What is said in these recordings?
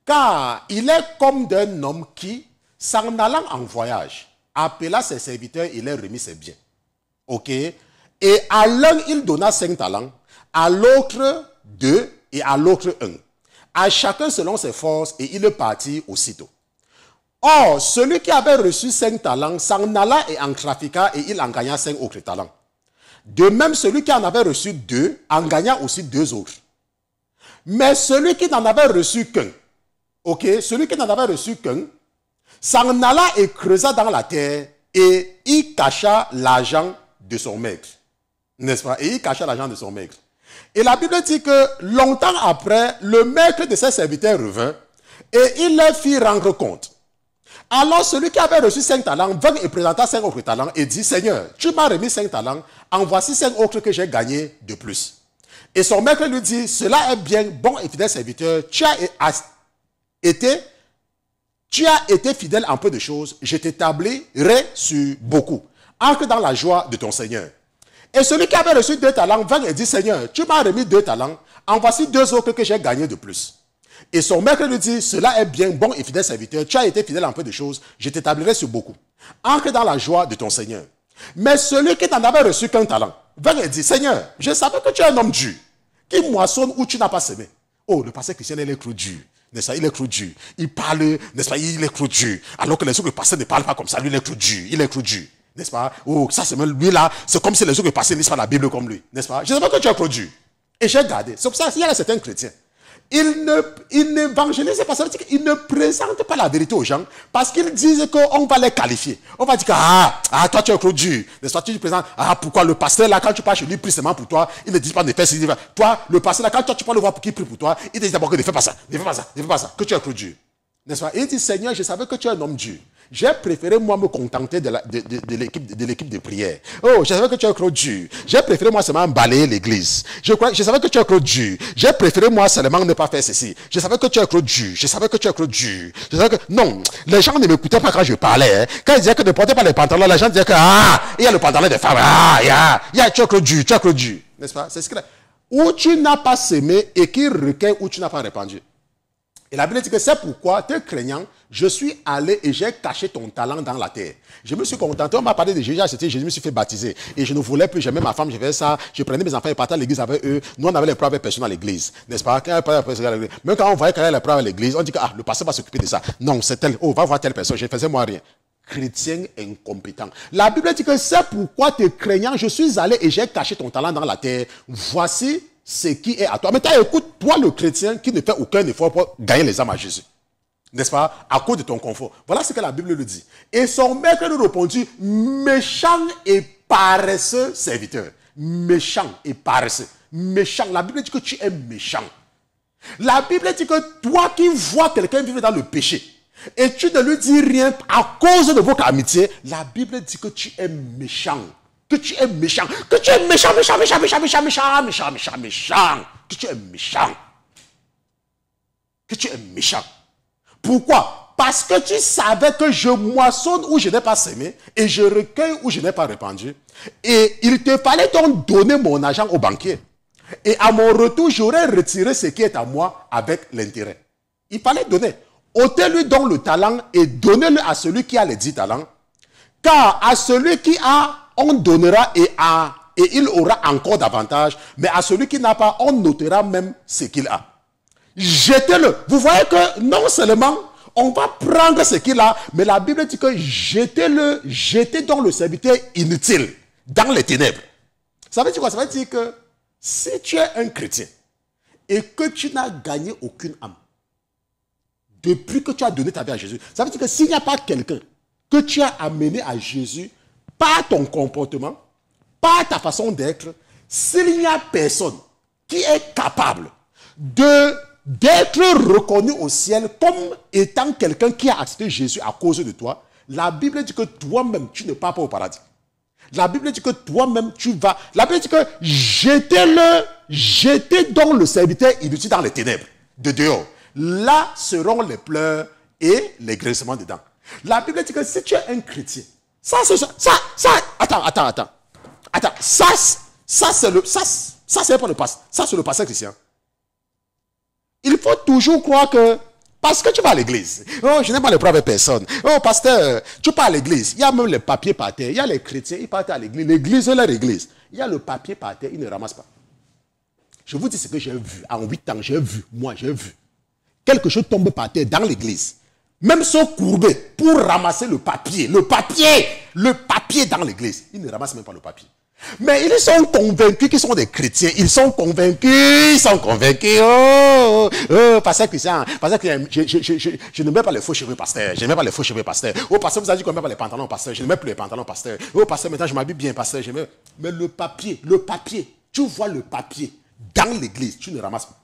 Car il est comme d'un homme qui, s'en allant en voyage, appela ses serviteurs et leur remit ses biens. Ok? Et à l'un, il donna 5 talents, à l'autre 2 et à l'autre 1. À chacun selon ses forces, et il partit aussitôt. Or, celui qui avait reçu 5 talents s'en alla et en trafiqua et il en gagna 5 autres talents. De même, celui qui en avait reçu 2 en gagna aussi 2 autres. Mais celui qui n'en avait reçu qu'un, ok, celui qui n'en avait reçu qu'un, s'en alla et creusa dans la terre et y cacha l'argent de son maître. N'est-ce pas? Et il cacha l'argent de son maître. Et la Bible dit que longtemps après, le maître de ses serviteurs revint et il leur fit rendre compte. Alors celui qui avait reçu 5 talents vint et présenta 5 autres talents et dit, Seigneur, tu m'as remis 5 talents, en voici 5 autres que j'ai gagnés de plus. Et son maître lui dit, cela est bien, bon et fidèle serviteur, tu as été fidèle en peu de choses, je t'établirai sur beaucoup. Entre dans la joie de ton Seigneur. Et celui qui avait reçu 2 talents vint et dit, Seigneur, tu m'as remis 2 talents, en voici 2 autres que j'ai gagnés de plus. Et son maître lui dit, cela est bien, bon et fidèle serviteur, tu as été fidèle en peu de choses, je t'établirai sur beaucoup. Entre dans la joie de ton Seigneur. Mais celui qui n'en avait reçu qu'un talent, vint et dit, Seigneur, je savais que tu es un homme dur, qui moissonne où tu n'as pas semé. Oh, le pasteur Christian, il est trop dur. N'est-ce pas? Il est trop dur. Il parle, n'est-ce pas? Il est trop dur. Alors que les autres pasteurs ne parlent pas comme ça, lui, il est trop dur. Il est trop dur. N'est-ce pas? Oh, ça, c'est même lui là, c'est comme si les autres pasteurs ne lisent pas la Bible comme lui. N'est-ce pas? Je savais que tu es trop dur. Et j'ai gardé. C'est pour ça qu'il y a certains chrétiens. Ils n'évangélisent pas, ça veut dire qu'ils ne présentent pas la vérité aux gens parce qu'ils disent qu'on va les qualifier. On va dire que, toi tu es trop dur. N'est-ce pas? Tu présentes, pourquoi le pasteur là, quand tu parles chez lui, prie seulement pour toi, il ne dit pas de faire ceci. Toi, le pasteur là, quand tu parles le voir pour qu'il prie pour toi, il te dit d'abord que ne fais pas ça, ne fais pas ça, ne fais pas ça, que tu es trop dur. N'est-ce pas? Et il dit, Seigneur, je savais que tu es un homme dur. J'ai préféré moi me contenter de l'équipe de prière. Oh, je savais que tu es trop dur. J'ai préféré moi seulement balayer l'église. Je savais que tu es trop dur. J'ai préféré moi seulement ne pas faire ceci. Je savais que tu es trop dur. Je savais que tu es trop dur. Je savais que... Non, les gens ne m'écoutaient pas quand je parlais. Hein. Quand ils disaient que ne portez pas les pantalons, les gens disaient que il y a le pantalon des femmes. Tu es trop dur, tu es trop dur. N'est-ce pas? C'est ce que... Où tu n'as pas semé et qui recueille où tu n'as pas répandu. Et la Bible dit que c'est pourquoi, te craignant, je suis allé et j'ai caché ton talent dans la terre. Je me suis contenté, on m'a parlé de Jésus, je me suis fait baptiser. Et je ne voulais plus, j'aimais ma femme, je faisais ça, je prenais mes enfants et partais à l'église avec eux. Nous, on avait les preuves personnes à l'église, n'est-ce pas? Même quand on voyait qu'il y avait les preuves à l'église, on dit que le pasteur va s'occuper de ça. Non, c'est tel, va voir telle personne, je ne faisais moi rien. Chrétien incompétent. La Bible dit que c'est pourquoi, te craignant, je suis allé et j'ai caché ton talent dans la terre. Voici ce qui est à toi. Mais écoute, toi le chrétien qui ne fait aucun effort pour gagner les âmes à Jésus. N'est-ce pas? À cause de ton confort. Voilà ce que la Bible lui dit. Et son maître lui répondit, méchant et paresseux serviteur. Méchant et paresseux. Méchant. La Bible dit que tu es méchant. La Bible dit que toi qui vois quelqu'un vivre dans le péché et tu ne lui dis rien à cause de votre amitié, la Bible dit que tu es méchant. Que tu es méchant, que tu es méchant, que tu es méchant. Que tu es méchant. Pourquoi? Parce que tu savais que je moissonne où je n'ai pas semé et je recueille où je n'ai pas répandu. Et il te fallait donc donner mon argent au banquier. Et à mon retour, j'aurais retiré ce qui est à moi avec l'intérêt. Il fallait donner. Ôtez-lui donc le talent et donnez-le à celui qui a les 10 talents. Car à celui qui a, on donnera et il aura encore davantage. Mais à celui qui n'a pas, on notera même ce qu'il a. Jetez-le. Vous voyez que non seulement on va prendre ce qu'il a, mais la Bible dit que jetez-le, jetez donc le serviteur inutile dans les ténèbres. Ça veut dire quoi? Ça veut dire que si tu es un chrétien et que tu n'as gagné aucune âme, depuis que tu as donné ta vie à Jésus, ça veut dire que s'il n'y a pas quelqu'un que tu as amené à Jésus par ton comportement, par ta façon d'être, s'il n'y a personne qui est capable d'être reconnu au ciel comme étant quelqu'un qui a accepté Jésus à cause de toi, la Bible dit que toi-même, tu ne pars pas au paradis. La Bible dit que toi-même, tu vas... La Bible dit que jetez donc le serviteur inutile dans les ténèbres de dehors. Là seront les pleurs et les grincements des dents. La Bible dit que si tu es un chrétien, attends, ça c'est pas le pasteur, ça c'est le pasteur chrétien. Il faut toujours croire que Parce que tu vas à l'église. Oh, je n'ai pas le problème avec personne. Oh, pasteur, tu pars à l'église. Il y a même les papiers par terre. Il y a les chrétiens, ils partent à l'église. L'église est leur église. Il y a le papier par terre, ils ne ramassent pas. Je vous dis ce que j'ai vu. En 8 ans, j'ai vu. Moi, j'ai vu. Quelque chose tombe par terre dans l'église. Même sont courbés pour ramasser le papier. Le papier dans l'église. Ils ne ramassent même pas le papier. Mais ils sont convaincus qu'ils sont des chrétiens. Ils sont convaincus. Oh, pasteur Christian, je ne mets pas les faux cheveux, pasteur. Je ne mets pas les faux cheveux, pasteur. Oh, pasteur, vous avez dit qu'on ne met pas les pantalons, pasteur. Je ne mets plus les pantalons, pasteur. Oh, pasteur, maintenant je m'habille bien, pasteur. Mais le papier, tu vois le papier dans l'église, tu ne ramasses pas.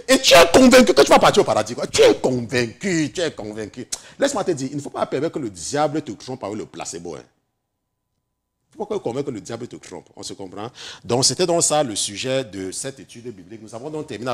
Et tu es convaincu que tu vas partir au paradis. Quoi. Tu es convaincu. Laisse-moi te dire, il ne faut pas permettre que le diable te trompe avec le placebo. Hein. Il ne faut pas convaincre que le diable te trompe. On se comprend? Donc, c'était donc ça le sujet de cette étude biblique. Nous avons donc terminé.